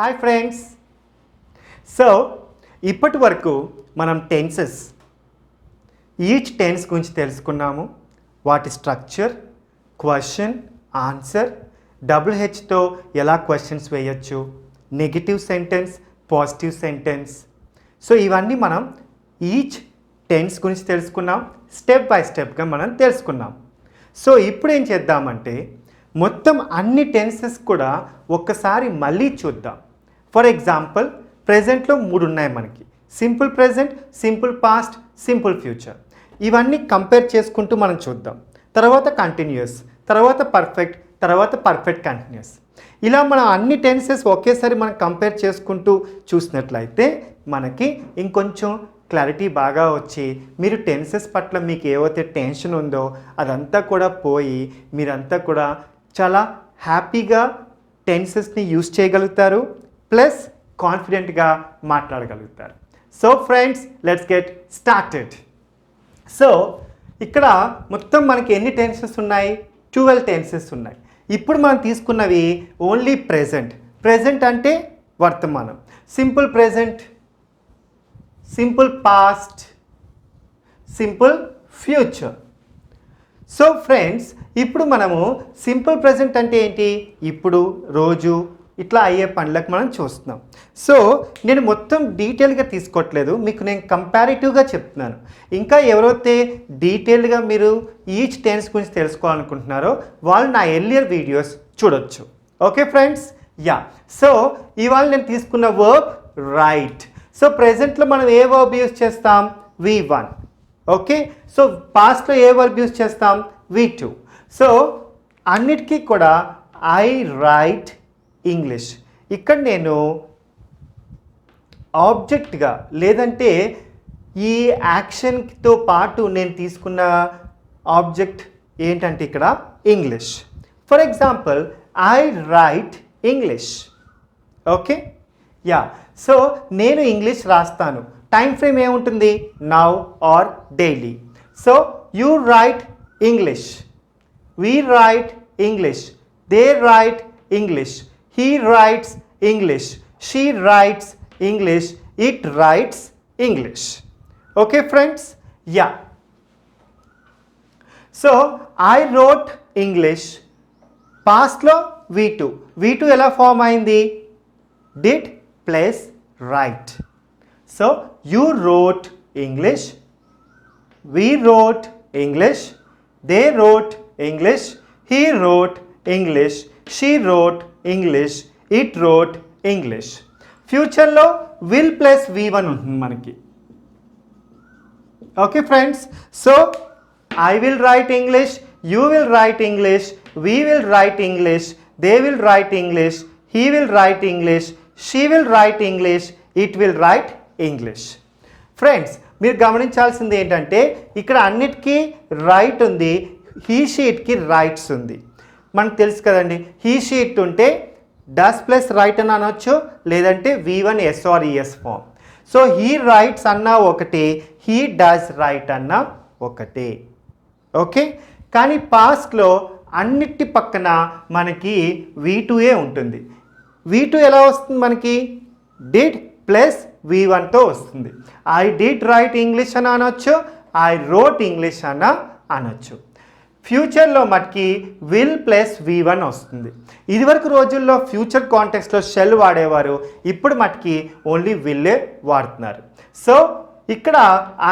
Hi friends. So ఇప్పటి వరకు మనం టెన్సెస్ ఈచ్ టెన్స్ గురించి తెలుసుకున్నాము. వాటి స్ట్రక్చర్, క్వశ్చన్, ఆన్సర్, డబుల్ హెచ్తో ఎలా క్వశ్చన్స్ వేయచ్చు, negative sentence, positive sentence. So ఇవన్నీ మనం ఈచ్ టెన్స్ గురించి తెలుసుకున్నాం. స్టెప్ బై స్టెప్గా మనం తెలుసుకున్నాం. సో ఇప్పుడు ఏం చేద్దామంటే మొత్తం అన్ని టెన్సెస్ కూడా ఒక్కసారి మళ్ళీ చూద్దాం. ఫర్ ఎగ్జాంపుల్ ప్రెజెంట్లో 3 ఉన్నాయి మనకి. Simple present, simple past, simple future. ఇవన్నీ కంపేర్ చేసుకుంటూ మనం చూద్దాం. తర్వాత కంటిన్యూస్, తర్వాత పర్ఫెక్ట్, తర్వాత పర్ఫెక్ట్ కంటిన్యూస్. ఇలా మనం అన్ని టెన్సెస్ ఒకేసారి మనం కంపేర్ చేసుకుంటూ చూసినట్లయితే మనకి ఇంకొంచెం క్లారిటీ బాగా వచ్చి మీరు టెన్సెస్ పట్ల మీకు ఏవైతే టెన్షన్ ఉందో అదంతా కూడా పోయి మీరంతా కూడా చాలా హ్యాపీగా టెన్సెస్ని యూజ్ చేయగలుగుతారు, ప్లస్ కాన్ఫిడెంట్గా మాట్లాడగలుగుతారు. So friends, let's get started. So ఇక్కడ మొత్తం మనకి ఎన్ని టెన్సెస్ ఉన్నాయి? 12 టెన్సెస్ ఉన్నాయి. ఇప్పుడు మనం తీసుకున్నవి ఓన్లీ ప్రెజెంట్. ప్రెజెంట్ అంటే వర్తమానం. Simple present, simple past, simple future. So friends, ఇప్పుడు మనము సింపుల్ ప్రెజెంట్ అంటే ఏంటి? ఇప్పుడు, రోజు, ఇట్లా అయ్యే పనులకు మనం చూస్తున్నాం. సో నేను మొత్తం డీటెయిల్గా తీసుకోవట్లేదు, మీకు నేను కంపారిటివ్గా చెప్తున్నాను. ఇంకా ఎవరైతే డీటెయిల్గా మీరు ఈచ్ టెన్స్ గురించి తెలుసుకోవాలనుకుంటున్నారో వాళ్ళు నా ఎర్లియర్ వీడియోస్ చూడొచ్చు. Okay friends, yeah. సో ఇవాళ నేను తీసుకున్న వర్బ్ రైట్. సో ప్రెజెంట్లో మనం ఏ వర్బ్ యూజ్ చేస్తాం? V1. ఓకే. సో పాస్ట్లో ఏ వర్బ్ యూజ్ చేస్తాం? V2. సో అన్నిటికీ కూడా ఐ రైట్ ఇంగ్లీష్. ఇక్కడ నేను ఆబ్జెక్ట్గా లేదంటే ఈ యాక్షన్తో పాటు నేను తీసుకున్న ఆబ్జెక్ట్ ఏంటంటే ఇక్కడ English. For example, I write English. Okay, yeah. So నేను ఇంగ్లీష్ రాస్తాను. టైం ఫ్రేమ్ ఏముంటుంది? Now or daily. So you write English, we write English, they write English, he writes English, she writes English, it writes English. Okay friends, yeah. So I wrote English. Past lo V2. V2 ఎలా form అయింది? Did plus write. So you wrote English, we wrote English, they wrote English, he wrote English, she wrote English, it wrote English. ఫ్యూచర్లో will plus V1 ఉంటుంది మనకి. Okay friends, so I will write English, you will write English, we will write English, they will write English, he will write English, she will write English, it will write English. Friends, మీరు గమనించాల్సింది ఏంటంటే ఇక్కడ అన్నిటికీ right ఉంది, he షీట్కి rights ఉంది. మనకు తెలుసు కదండి, హీ షీట్ ఉంటే డస్ ప్లస్ రైట్ అని అనొచ్చు, లేదంటే V1 SRES form. So he writes అన్నా ఒకటే, హీ డస్ రైట్ అన్నా ఒకటే. ఓకే, కానీ పాస్ట్లో అన్నిటి పక్కన మనకి V2 ఉంటుంది. V2 ఎలా వస్తుంది మనకి? డిడ్ ప్లస్ V1తో వస్తుంది. ఐ డిడ్ రైట్ ఇంగ్లీష్ అని అనొచ్చు, ఐ రోట్ ఇంగ్లీష్ అన్న అనొచ్చు. ఫ్యూచర్లో మటుకి విల్ ప్లస్ V1 వస్తుంది. ఇదివరకు రోజుల్లో ఫ్యూచర్ కాంటెక్స్లో షెల్ వాడేవారు, ఇప్పుడు మటుకి ఓన్లీ విల్లే వాడుతున్నారు. సో ఇక్కడ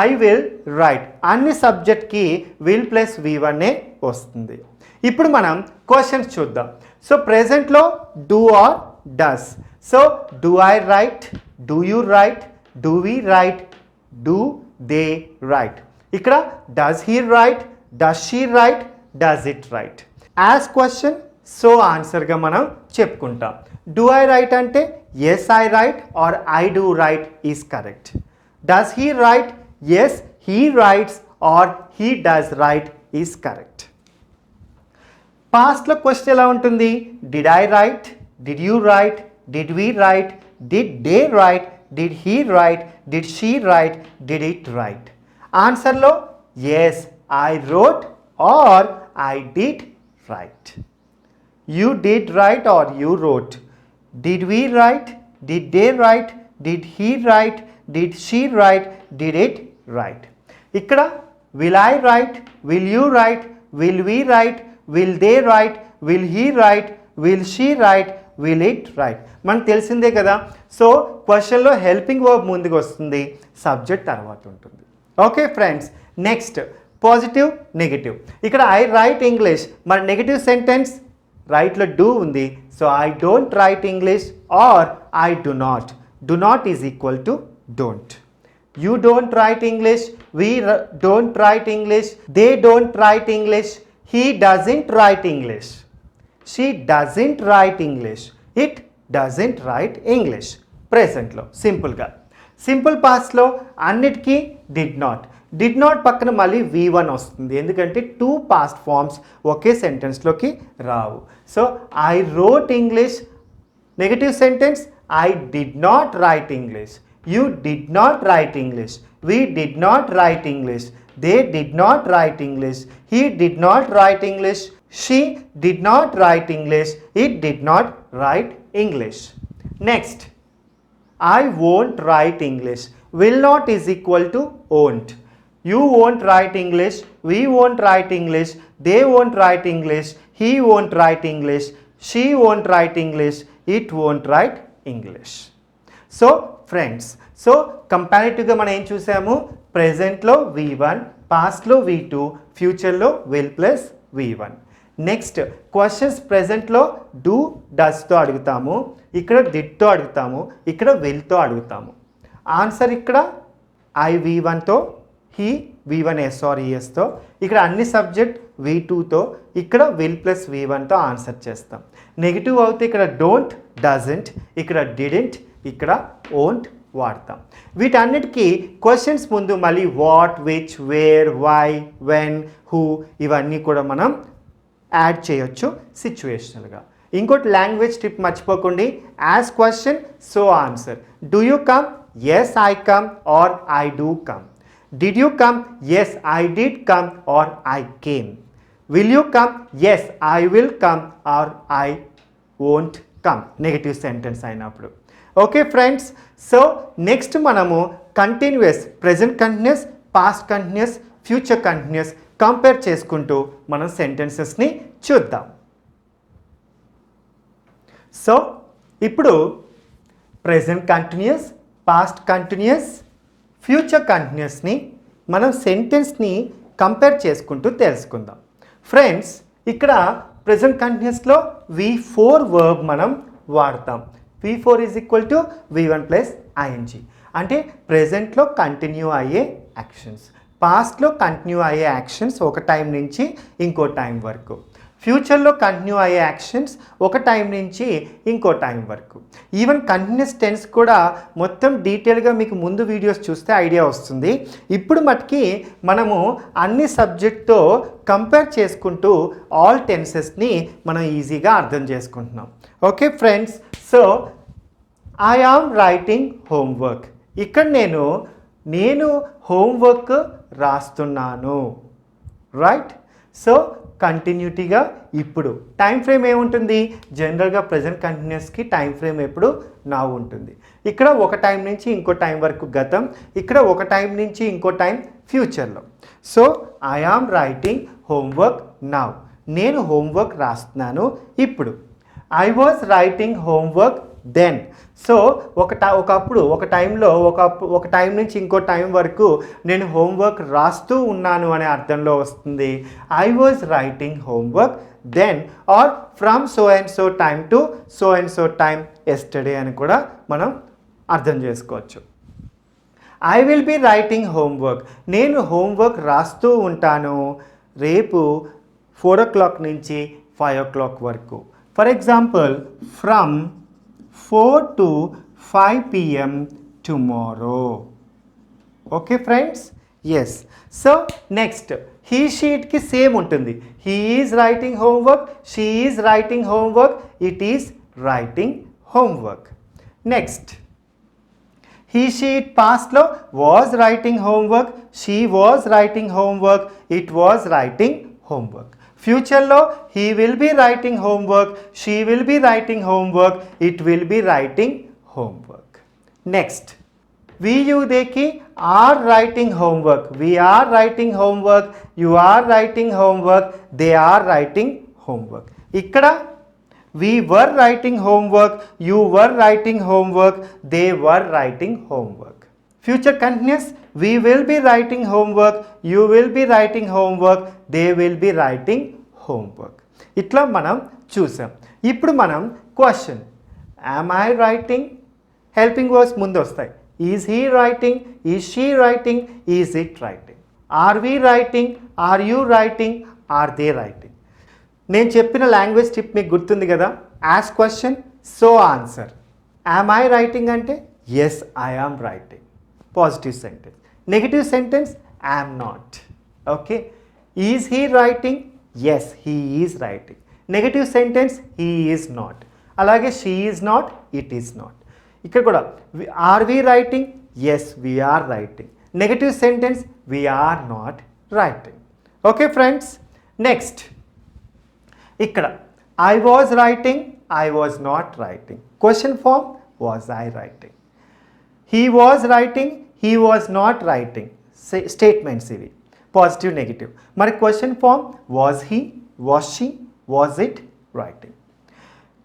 ఐ విల్ రైట్ అన్ని సబ్జెక్ట్కి విల్ ప్లస్ V1 వస్తుంది. ఇప్పుడు మనం క్వశ్చన్స్ చూద్దాం. సో ప్రెజెంట్లో do or does. So do I write, do you write, do we write, do they write. ఇక్కడ does he write, does she write, does it write. As question, so ఆన్సర్గా మనం చెప్పుకుంటాం. Do I write అంటే yes I write or I do write is correct. Does he write? Yes he writes or he does write is correct. పాస్ట్లో question ఎలా ఉంటుంది? Did I right, did you write, did we write, did they write, did he write, did she write, did it write. ఆన్సర్లో yes I wrote or I did write. You did write or you wrote. Did we write? Did they write? Did he write? Did she write? Did it write? ఇక్కడ will I write? Will you write? Will we write? Will they write? Will he write? Will she write? Will it write? మనకు తెలిసిందే కదా. So క్వశ్చన్లో helping verb ముందుకు వస్తుంది, subject తర్వాత ఉంటుంది. Okay friends, next positive negative. ఇక్కడ ఐ రైట్ ఇంగ్లీష్, మరి నెగిటివ్ సెంటెన్స్ రైట్లో డూ ఉంది. So I don't write English are I do not. Do not is equal to don't. You don't write English, we don't write English, they don't write English, he doesn't write English, she doesn't write English, it doesn't write English. ప్రెసెంట్లో సింపుల్గా. Simple పాస్ట్లో అన్నిటికీ did not పక్కన మళ్ళీ V1 వస్తుంది, ఎందుకంటే two past forms ఒకే సెంటెన్స్లోకి రావు. So I wrote English, negative sentence I did not write English. You did not write English. We did not write English. They did not write English. He did not write English. She did not write English. It did not write English. Next, I won't write English. Will not is equal to won't. You won't write English. We won't write English. They won't write English. He won't write English. She won't write English. It won't write English. So friends, so కంపారిటివ్గా మనం ఏం చూసాము, ప్రెజెంట్లో V1, పాస్ట్లో V2, ఫ్యూచర్లో will plus V1. Next questions ప్రెజెంట్లో do డస్తో అడుగుతాము, ఇక్కడ డిడ్తో అడుగుతాము, ఇక్కడ విల్తో అడుగుతాము. ఆన్సర్ ఇక్కడ ఐ V1తో, హీ V1S ఆర్ ESతో, ఇక్కడ అన్ని సబ్జెక్ట్ V2తో, ఇక్కడ విల్ ప్లస్ V1తో ఆన్సర్ చేస్తాం. నెగిటివ్ అవుతే ఇక్కడ డోంట్, డజంట్, ఇక్కడ డిడెంట్, ఇక్కడ ఓంట్ వాడతాం. వీటన్నిటికీ క్వశ్చన్స్ ముందు మళ్ళీ what, which, where, why, when, who ఇవన్నీ కూడా మనం యాడ్ చేయొచ్చు సిచ్యువేషనల్గా. ఇంకోటి లాంగ్వేజ్ టిప్ మర్చిపోకండి, as question so answer. Do you come? Yes I come or I do come. Did you come? Yes I did come or I came. Will you come? Yes I will come or I won't come, negative sentence అయినప్పుడు. Okay friends, so next మనము continuous, present continuous, past continuous, future continuous compare చేసుకుంటూ మనం సెంటెన్సెస్ని చూద్దాం. So ఇప్పుడు present continuous, past continuous, future కంటిన్యూస్ని మనం సెంటెన్స్ని compare చేసుకుంటూ తెలుసుకుందాం. ఫ్రెండ్స్, ఇక్కడ ప్రెజెంట్ కంటిన్యూస్లో V4 వర్బ్ మనం వాడతాం. V4 is equal to V1 plus ING. అంటే ప్రెజెంట్లో కంటిన్యూ అయ్యే యాక్షన్స్, పాస్ట్లో కంటిన్యూ అయ్యే యాక్షన్స్ ఒక టైం నుంచి ఇంకో టైం వరకు, ఫ్యూచర్లో కంటిన్యూ అయ్యే యాక్షన్స్ ఒక టైం నుంచి ఇంకో టైం వరకు. ఈవెన్ కంటిన్యూస్ టెన్స్ కూడా మొత్తం డీటెయిల్గా మీకు ముందు వీడియోస్ చూస్తే ఐడియా వస్తుంది. ఇప్పుడు మటుకి మనము అన్ని సబ్జెక్ట్తో కంపేర్ చేసుకుంటూ ఆల్ టెన్సెస్ని మనం ఈజీగా అర్థం చేసుకుంటున్నాం. Okay friends, so I am writing homework. ఇక్కడ నేను హోంవర్క్ రాస్తున్నాను, రైట్? సో కంటిన్యూటీగా ఇప్పుడు టైం ఫ్రేమ్ ఏముంటుంది, జనరల్గా ప్రజెంట్ కంటిన్యూస్కి టైం ఫ్రేమ్ ఎప్పుడు నా ఉంటుంది. ఇక్కడ ఒక టైం నుంచి ఇంకో టైం వరకు గతం, ఇక్కడ ఒక టైం నుంచి ఇంకో టైం ఫ్యూచర్లో. So I am writing homework now. నేను హోంవర్క్ రాస్తున్నాను ఇప్పుడు. I was writing homework then. So ఒకప్పుడు ఒక టైంలో ఒక టైం నుంచి ఇంకో టైం వరకు నేను హోంవర్క్ రాస్తూ ఉన్నాను అనే అర్థంలో వస్తుంది. I was writing homework then or from so and so time to so and so time yesterday అని కూడా మనం అర్థం చేసుకోవచ్చు. I will be writing homework. నేను హోంవర్క్ రాస్తూ ఉంటాను రేపు 4 o'clock నుంచి 5 o'clock వరకు. For example, from 4 to 5 p.m. tomorrow. Okay friends? Yes. So next, he sheet ki same ఉంటుంది. He is writing homework, she is writing homework, it is writing homework. Next, he sheet past lo was writing homework, she was writing homework, it was writing homework. ఫ్యూచర్లో he will be writing homework, she will be writing homework, it will be writing homework. Next we you they ki are writing homework, we are writing homework, you are writing homework, they are writing homework. ikkada we were writing homework, you were writing homework, they were writing homework. Future continuous, we will be writing homework, you will be writing homework, they will be writing homework. ఇట్లా మనం చూసాం. ఇప్పుడు మనం question, am I writing, helping words ముందు వస్తాయి. Is he writing, is she writing, is it writing, are we writing, are you writing, are they writing. నేను చెప్పిన language tip మీకు గుర్తుంది కదా, as question so answer. Am I writing అంటే yes I am writing, positive sentence. Negative sentence I'm not. Okay, is he writing, yes he is writing. Negative sentence he is not. అలాగే she is not, it is not. ఇక్కడ కూడా are we writing, yes we are writing. Negative sentence we are not writing. Okay friends, next ఇక్కడ I was writing, I was not writing. Question form was I writing. He was writing, he was not writing. Statements ఇవి, positive negative. మరి question form was he, was she, was it writing.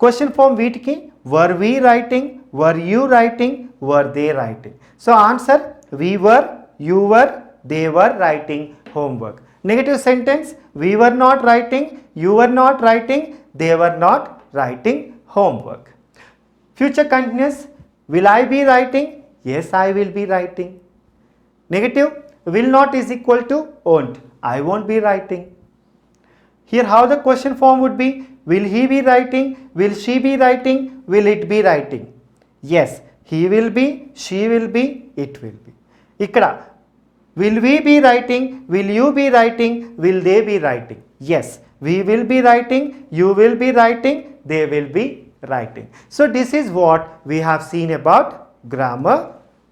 Question form వీటికి were we writing, were you writing, were they writing. So answer, we were, you were, they were writing homework. Negative sentence, we were not writing, you were not writing, they were not writing homework. Future continuous, will I be writing, yes I will be writing. Negative, will not is equal to won't, I won't be writing. Here how the question form would be, will he be writing, will she be writing, will it be writing. Yes, he will be, she will be, it will be. ikkada will we be writing, will you be writing, will they be writing. Yes, we will be writing, you will be writing, they will be writing. So this is what we have seen about grammar,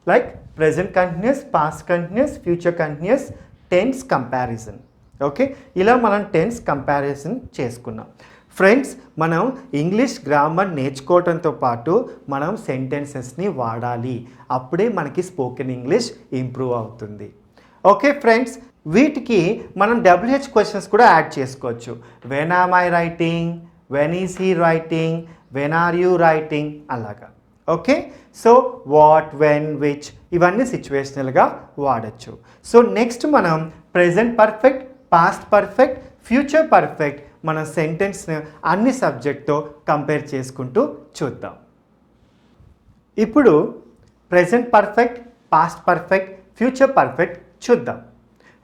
like present continuous, past continuous, future continuous, tense comparison. Okay, ఇలా మనం tense comparison చేసుకున్నాం. Friends, మనం English grammar నేర్చుకోవడంతో పాటు మనం సెంటెన్సెస్ని వాడాలి. అప్పుడే మనకి స్పోకెన్ ఇంగ్లీష్ ఇంప్రూవ్ అవుతుంది. ఓకే ఫ్రెండ్స్, వీటికి మనం WH క్వశ్చన్స్ కూడా యాడ్ చేసుకోవచ్చు. When am I writing, when is he writing, when are you writing, అలాగా. Okay, so what, when, which, ఇవన్నీ సిచ్యువేషనల్గా వాడచ్చు. సో నెక్స్ట్ మనం present perfect, past perfect, future perfect మన సెంటెన్స్ని అన్ని సబ్జెక్ట్తో కంపేర్ చేసుకుంటూ చూద్దాం. ఇప్పుడు present perfect, past perfect, future perfect చూద్దాం.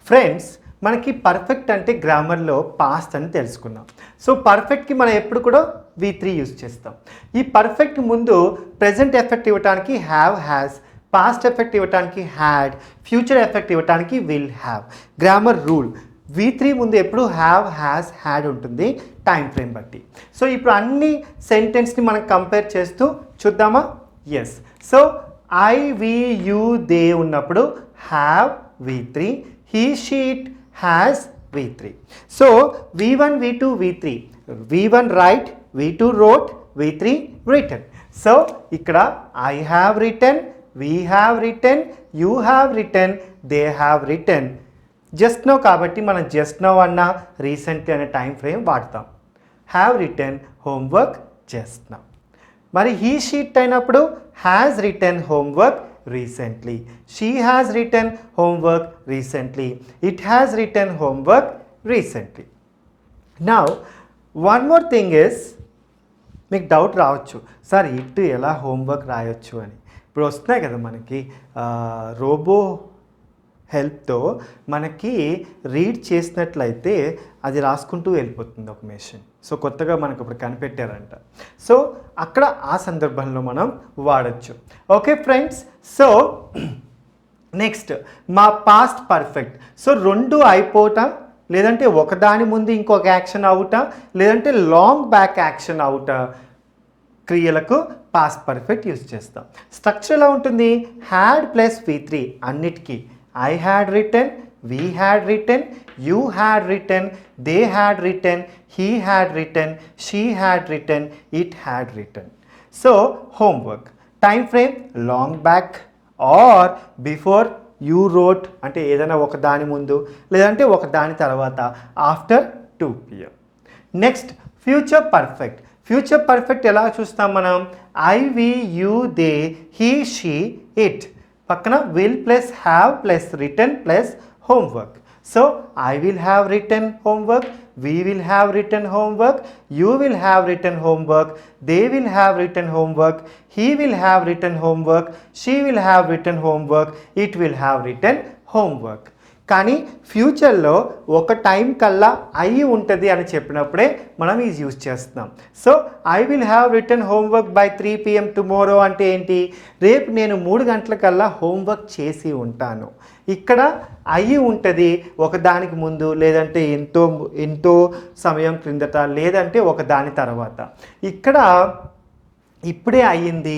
ఫ్రెండ్స్, మనకి పర్ఫెక్ట్ అంటే గ్రామర్లో పాస్ట్ అని తెలుసుకున్నాం. సో పర్ఫెక్ట్కి మనం ఎప్పుడు కూడా V3 యూజ్ చేస్తాం. ఈ పర్ఫెక్ట్ ముందు ప్రెజెంట్ ఎఫెక్ట్ ఇవ్వడానికి హ్యావ్, హ్యాస్, పాస్ట్ ఎఫెక్ట్ ఇవ్వడానికి హ్యాడ్, ఫ్యూచర్ ఎఫెక్ట్ ఇవ్వడానికి will have. Grammar rule V3 ముందు ఎప్పుడు హ్యావ్, హ్యాస్, హ్యాడ్ ఉంటుంది టైం ఫ్రేమ్ బట్టి. సో ఇప్పుడు అన్ని సెంటెన్స్ని మనం కంపేర్ చేస్తూ చూద్దామా? Yes. So I, we, you, they ఉన్నప్పుడు have V3, he, she, it has V3. So V1, V2, V3. V1 write, V2 wrote, V3 written. So ఇక్కడ I have written, we have written, you have written, they have written. Just now కాబట్టి మనం just now అన్న recently అనే time frame వాడతాం. Have written homework just now. మరి he, she it అయినప్పుడు has written homework recently, she has written homework recently, it has written homework recently. Now one more thing is, మీకు doubt రావచ్చు, sir it ఎలా homework రాయొచ్చు అని. ఇప్పుడు వస్తున్నాయి కదా మనకి రోబో హెల్ప్తో మనకి రీడ్ చేసినట్లయితే అది రాసుకుంటూ వెళ్ళిపోతుంది ఒక మెషిన్. సో కొత్తగా మనకు ఇప్పుడు కనిపెట్టారంట. సో అక్కడ ఆ సందర్భంలో మనం వాడచ్చు. ఓకే ఫ్రెండ్స్, సో నెక్స్ట్ మా పాస్ట్ పర్ఫెక్ట్. సో రెండు అయిపోవట, లేదంటే ఒకదాని ముందు ఇంకొక యాక్షన్ అవుట, లేదంటే లాంగ్ బ్యాక్ యాక్షన్ అవుట క్రియలకు పాస్ట్ పర్ఫెక్ట్ యూజ్ చేస్తాం. స్ట్రక్చర్ ఎలా ఉంటుంది? హ్యాడ్ ప్లస్ V3 అన్నిటికీ. I had written, we had written, you had written, they had written, he had written, she had written, it had written. So homework time frame long back or before you wrote అంటే ఏదైనా ఒక దాని ముందు లేదంటే ఒక దాని తర్వాత after 2 PM. Next future perfect. Future perfect ఎలా చూస్తాం మనం? I we you they he she it పక్కన will plus have plus written plus homework. So I will have written homework, we will have written homework, you will have written homework, they will have written homework, he will have written homework, she will have written homework, it will have written homework. కానీ ఫ్యూచర్లో ఒక time కల్లా అయ్యి ఉంటుంది అని చెప్పినప్పుడే మనం ఇది use చేస్తున్నాం. So I will have written homework by 3 PM tomorrow అంటే ఏంటి? రేపు నేను 3 గంటలకల్లా హోంవర్క్ చేసి ఉంటాను. ఇక్కడ అయ్యి ఉంటుంది ఒకదానికి ముందు లేదంటే ఎంతో సమయం క్రిందట లేదంటే ఒక దాని తర్వాత. ఇక్కడ ఇప్పుడే అయ్యింది,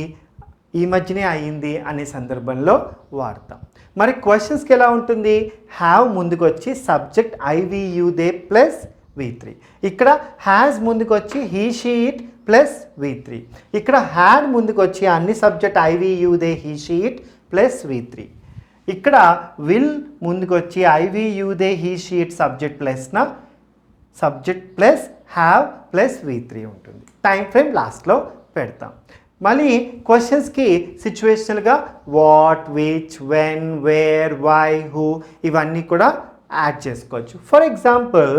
ఈ మధ్యనే అయ్యింది అనే సందర్భంలో వాడతాం. మరి క్వశ్చన్స్కి ఎలా ఉంటుంది? హ్యావ్ ముందుకు వచ్చి subject I we you they plus V3. ఇక్కడ హ్యాస్ ముందుకు వచ్చి he she it plus V3. ఇక్కడ హ్యాడ్ ముందుకు వచ్చి అన్ని subject I we you they he she it plus V3. ఇక్కడ విల్ ముందుకు వచ్చి I we you they he she it subject plus have plus V3 ఉంటుంది. టైం ఫ్రేమ్ లాస్ట్లో పెడతాం. మళ్ళీ క్వశ్చన్స్కి సిచ్యువేషనల్గా what, which, when, where, why, who ఇవన్నీ కూడా యాడ్ చేసుకోవచ్చు. For example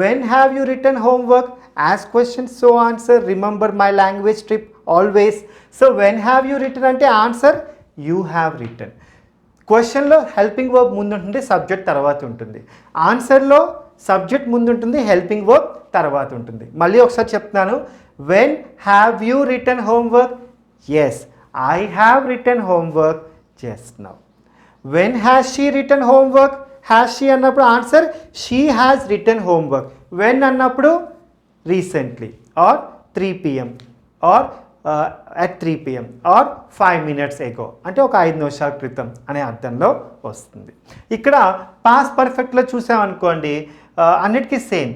when have you return homework, as question so answer, remember my language trip always. So when have you return అంటే ఆన్సర్ యూ హ్యావ్ రిటర్న్. క్వశ్చన్లో helping verb ముందు ఉంటుంది, subject తర్వాత ఉంటుంది. ఆన్సర్లో subject ముందు ఉంటుంది, హెల్పింగ్ వర్బ్ తర్వాత ఉంటుంది. మళ్ళీ ఒకసారి చెప్తున్నాను. When have you written homework? Yes, I have written homework just now. When has she written homework? Has she అన్నప్పుడు answer she has written homework. When అన్నప్పుడు recently or 3 PM or at 3 PM or 5 minutes ago అంటే ఒక 5 నిమిషాల క్రితం అనే అర్థంలో వస్తుంది. ఇక్కడ పాస్ట్ పర్ఫెక్ట్లో చూసామనుకోండి అన్నిటికీ same.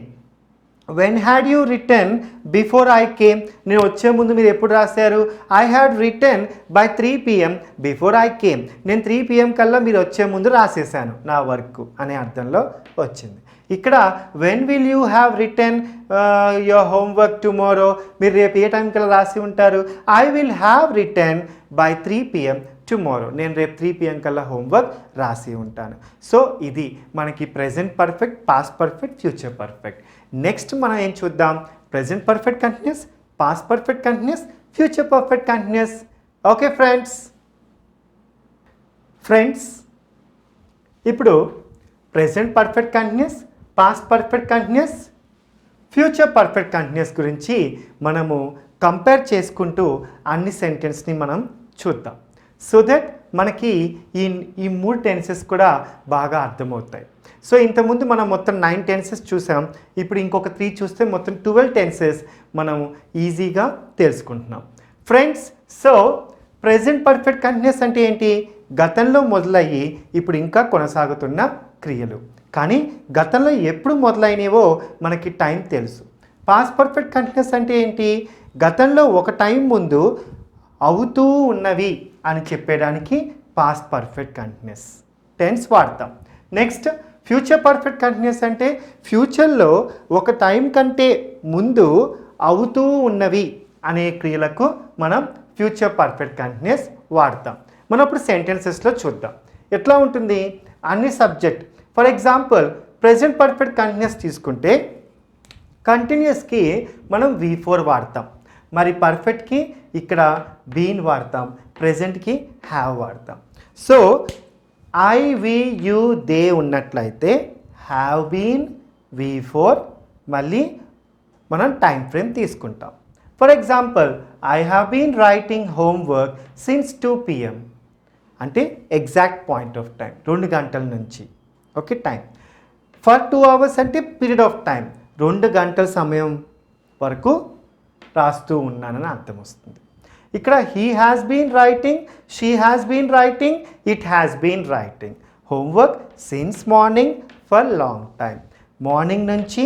When had you return before I came, నేను వచ్చే ముందు మీరు ఎప్పుడు రాశారు? I had written by 3 PM before I came. నేను 3 PM కల్లా మీరు వచ్చే ముందు రాసేసాను నా వర్క్ అనే అర్థంలో వచ్చింది. ఇక్కడ when will you have return your homework tomorrow, మీరు రేపు ఏ టైం కల్లా రాసి ఉంటారు? I will have written by 3 PM tomorrow, నేను రేపు 3 PM కల్లా హోంవర్క్ రాసి ఉంటాను. సో ఇది మనకి present perfect, past perfect, future perfect. Next మనం ఏం చూద్దాం? Present perfect continuous, past perfect continuous, future perfect continuous. Okay friends ఇప్పుడు present perfect continuous, past perfect continuous, future perfect continuous గురించి మనము కంపేర్ చేసుకుంటూ అన్ని సెంటెన్స్ని మనం చూద్దాం. సో దట్ మనకి ఈ 3 టెన్సెస్ కూడా బాగా అర్థమవుతాయి. సో ఇంతకుముందు మనం మొత్తం 9 టెన్సెస్ చూసాం. ఇప్పుడు ఇంకొక 3 చూస్తే మొత్తం 12 టెన్సెస్ మనం ఈజీగా తెలుసుకుంటున్నాం. Friends, so present perfect continuous అంటే ఏంటి? గతంలో మొదలయ్యి ఇప్పుడు ఇంకా కొనసాగుతున్న క్రియలు. కానీ గతంలో ఎప్పుడు మొదలైనవో మనకి టైం తెలుసు. పాస్ట్ పర్ఫెక్ట్ కంటిన్యూస్ అంటే ఏంటి? గతంలో ఒక టైం ముందు అవుతూ ఉన్నవి అని చెప్పడానికి పాస్ట్ పర్ఫెక్ట్ కంటిన్యూస్ టెన్స్ వాడతాం. నెక్స్ట్ ఫ్యూచర్ పర్ఫెక్ట్ కంటిన్యూస్ అంటే ఫ్యూచర్లో ఒక టైం కంటే ముందు అవుతూ ఉన్నవి అనే క్రియలకు మనం ఫ్యూచర్ పర్ఫెక్ట్ కంటిన్యూస్ వాడతాం. మనం ఇప్పుడు సెంటెన్సెస్లో చూద్దాం ఎట్లా ఉంటుంది. అన్ని subject, for example present perfect continuous తీసుకుంటే కంటిన్యూస్కి మనం V4 వాడతాం. మరి పర్ఫెక్ట్కి ఇక్కడ బీన్ వాడతాం, ప్రెజెంట్కి హ్యావ్ వాడతాం. So I we you they ఉన్నట్లయితే హ్యావ్ బీన్ V4, మళ్ళీ మనం టైం ఫ్రేమ్ తీసుకుంటాం. For example I have been writing homework since 2 PM అంటే ఎగ్జాక్ట్ పాయింట్ ఆఫ్ టైం, 2 గంటల నుంచి. Okay, time. ఫర్ 2 hours అంటే పీరియడ్ ఆఫ్ టైం, 2 గంటల సమయం వరకు రాస్తూ ఉన్నానని అర్థం వస్తుంది. ఇక్కడ he has been writing, she has been writing, it has been writing. Homework since morning for long time. Morning నుంచి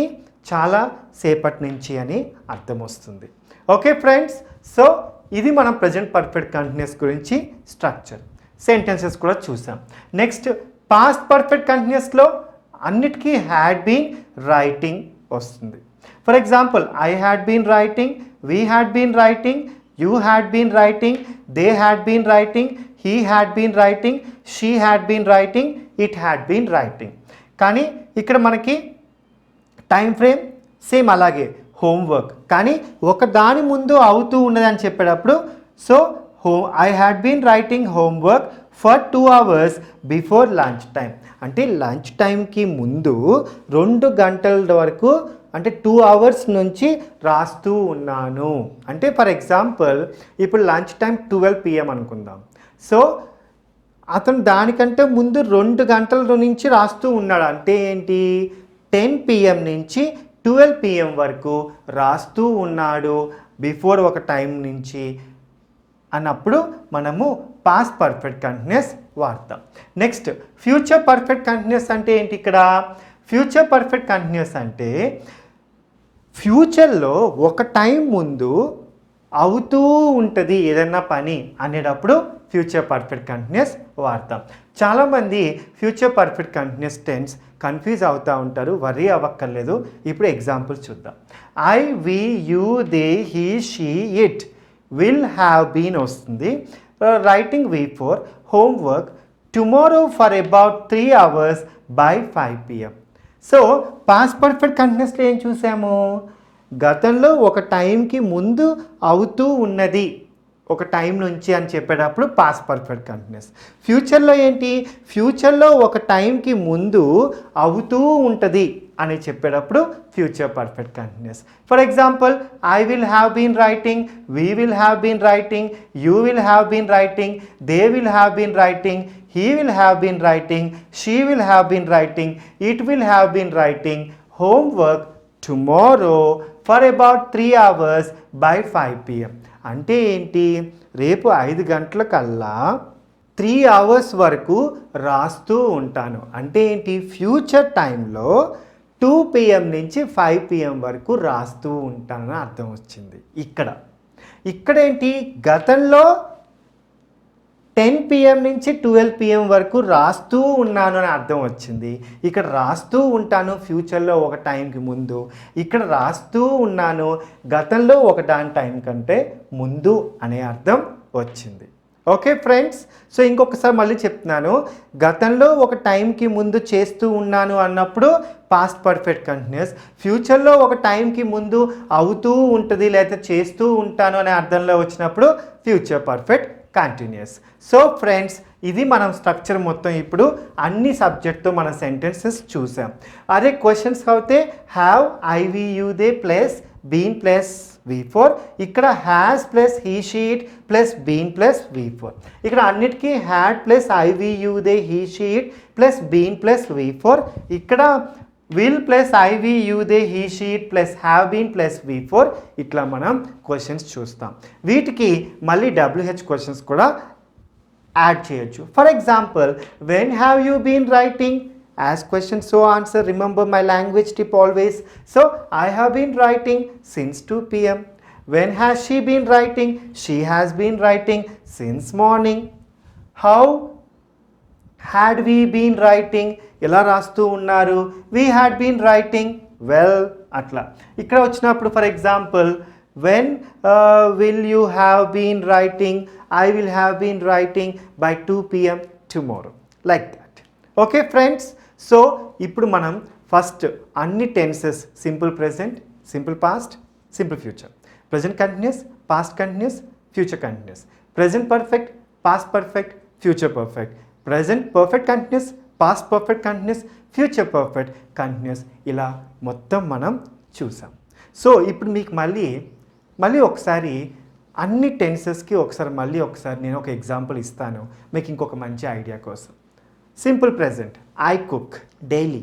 చాలా సేపటి నుంచి అని అర్థం వస్తుంది. ఓకే ఫ్రెండ్స్, సో ఇది మనం ప్రజెంట్ పర్ఫెక్ట్ కంటిన్యూస్ గురించి స్ట్రక్చర్. సెంటెన్సెస్ కూడా చూసాం. నెక్స్ట్ పాస్ట్ పర్ఫెక్ట్ కంటిన్యూస్లో అన్నిటికీ హ్యాడ్ బీన్ రైటింగ్ వస్తుంది. For example, I had been writing, we had been writing, you had been writing, they had been writing, he had been writing, she had been writing, it had been writing. కానీ ఇక్కడ మనకి time frame same అలాగే homework, కానీ ఒక దాని ముందు అవుతూ ఉన్నదని చెప్పేటప్పుడు so I had been writing homework for 2 hours before lunch time. అంటే లంచ్ టైంకి ముందు 2 గంటల వరకు అంటే 2 hours నుంచి రాస్తూ ఉన్నాను. అంటే ఫర్ ఎగ్జాంపుల్ ఇప్పుడు లంచ్ టైం 12 PM అనుకుందాం. సో అతను దానికంటే ముందు 2 గంటల నుంచి రాస్తూ ఉన్నాడు. అంటే ఏంటి, 10 PM నుంచి 12 PM వరకు రాస్తూ ఉన్నాడు బిఫోర్ ఒక టైం నుంచి అన్నప్పుడు మనము పాస్ట్ పర్ఫెక్ట్ కంటిన్యూస్ వాడతాం. నెక్స్ట్ ఫ్యూచర్ పర్ఫెక్ట్ కంటిన్యూస్ అంటే ఏంటి? ఇక్కడ ఫ్యూచర్ పర్ఫెక్ట్ కంటిన్యూస్ అంటే ఫ్యూచర్లో ఒక టైం ముందు అవుతూ ఉంటుంది ఏదన్నా పని అనేటప్పుడు ఫ్యూచర్ పర్ఫెక్ట్ కంటిన్యూస్ వాడతాం. చాలామంది future perfect continuous tense confuse అవుతూ ఉంటారు. వరీ అవ్వక్కర్లేదు. ఇప్పుడు ఎగ్జాంపుల్ చూద్దాం. I, we, you, they, he, she, it, will have been వస్తుంది. Writing V4, homework tomorrow for about 3 hours by 5 PM. So past perfect కంటిన్యూస్లో ఏం చూసాము? గతంలో ఒక టైంకి ముందు అవుతూ ఉన్నది ఒక టైం నుంచి అని చెప్పేటప్పుడు పాస్ట్ పర్ఫెక్ట్ కంటిన్యూస్. ఫ్యూచర్లో ఏంటి? ఫ్యూచర్లో ఒక టైంకి ముందు అవుతూ ఉంటుంది అని చెప్పేటప్పుడు future perfect continuous. For example, I will have been writing, we will have been writing, you will have been writing, they will have been writing, he will have been writing, she will have been writing, it will have been writing homework tomorrow for about 3 hours by 5 PM. అంటే ఏంటి? రేపు 5 గంటలకల్లా 3 hours వరకు రాస్తూ ఉంటాను. అంటే ఏంటి? Future టైంలో 2 PM నుంచి 5 PM వరకు రాస్తూ ఉంటానని అర్థం వచ్చింది. ఇక్కడేంటి? గతంలో 10 PM నుంచి 12 PM వరకు రాస్తూ ఉన్నాను అని అర్థం వచ్చింది. ఇక్కడ రాస్తూ ఉంటాను ఫ్యూచర్లో ఒక టైంకి ముందు, ఇక్కడ రాస్తూ ఉన్నాను గతంలో ఒక దాని టైం కంటే ముందు అనే అర్థం వచ్చింది. ఓకే ఫ్రెండ్స్, సో ఇంకొకసారి మళ్ళీ చెప్తున్నాను. గతంలో ఒక టైంకి ముందు చేస్తూ ఉన్నాను అన్నప్పుడు పాస్ట్ పర్ఫెక్ట్ కంటిన్యూస్. ఫ్యూచర్లో ఒక టైంకి ముందు అవుతూ ఉంటుంది లేదా చేస్తూ ఉంటాను అనే అర్థంలో వచ్చినప్పుడు future perfect continuous. So friends, ఇది మనం స్ట్రక్చర్ మొత్తం ఇప్పుడు అన్ని సబ్జెక్ట్తో మన సెంటెన్సెస్ చూసాం. అదే క్వశ్చన్స్ అయితే have, I, we, you, they plus been plus V4, ఇక్కడ has plus he, she, it plus been plus V4. ఇక్కడ అన్నిటికీ had plus I, we, you, they, he, she, it plus been plus V4. ఇక్కడ will plus I, we, you, they, he, she, it plus have been plus V4. ఇట్లా మనం questions చూస్తాం. వీటికి మళ్ళీ WH questions కూడా add చేయొచ్చు. For example, when have you been writing? Ask question, so answer. Remember my language tip always. So I have been writing since 2 PM. When has she been writing? She has been writing since morning. How had we been writing? ఎలా రాస్తూ ఉన్నారు? We had been writing well. అట్లా ఇక్కడ వచ్చినప్పుడు for example, when will you have been writing? I will have been writing by 2 PM tomorrow. Like that. Okay friends, so ఇప్పుడు మనం first అన్ని tenses simple present, simple past, simple future, present continuous, past continuous, future continuous, present perfect, past perfect, future perfect, present perfect continuous, past perfect continuous, future perfect continuous, ఇలా మొత్తం మనం చూసాం. So ఇప్పుడు మీకు మళ్ళీ ఒకసారి అన్ని టెన్సెస్కి ఒకసారి నేను ఒక ఎగ్జాంపుల్ ఇస్తాను మీకు ఇంకొక మంచి ఐడియా కోసం. Simple present, I cook daily.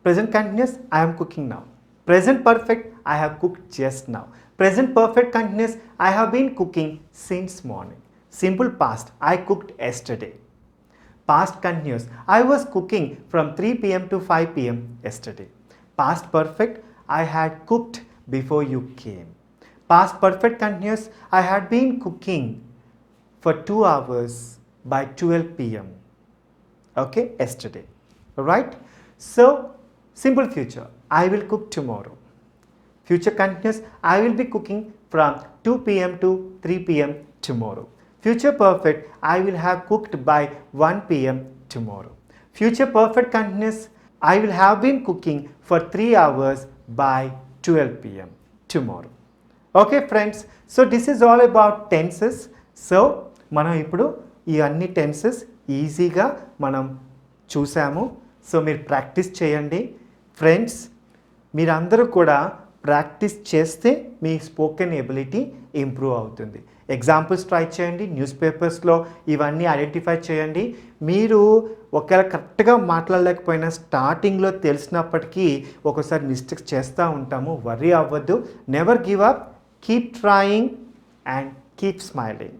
Present continuous, I am cooking now. Present perfect, I have cooked just now. Present perfect continuous, I have been cooking since morning. Simple past, I cooked yesterday. Past continuous. I was cooking from 3 p.m. to 5 p.m. yesterday. Past perfect. I had cooked before you came. Past perfect continuous. I had been cooking for 2 hours by 12 p.m. Okay, yesterday. Alright? So, simple future. I will cook tomorrow. Future continuous. I will be cooking from 2 p.m. to 3 p.m. tomorrow. Future perfect. I will have cooked by 1 p.m. tomorrow. Future perfect continuous. I will have been cooking for 3 hours by 12 p.m. tomorrow. Okay friends, so this is all about tenses. So మనం ఇప్పుడు ఈ అన్ని tenses ఈజీగా మనం చూసాము. So మీరు practice చేయండి friends. మీరందరూ కూడా ప్రాక్టీస్ చేస్తే మీ స్పోకెన్ ఎబిలిటీ ఇంప్రూవ్ అవుతుంది. ఎగ్జాంపుల్స్ ట్రై చేయండి, న్యూస్ పేపర్స్లో ఇవన్నీ ఐడెంటిఫై చేయండి. మీరు ఒకవేళ కరెక్ట్గా మాట్లాడలేకపోయినా స్టార్టింగ్లో తెలిసినప్పటికీ ఒకసారి మిస్టేక్స్ చేస్తూ ఉంటాము. వర్రీ అవ్వద్దు. Never give up, keep trying and keep smiling.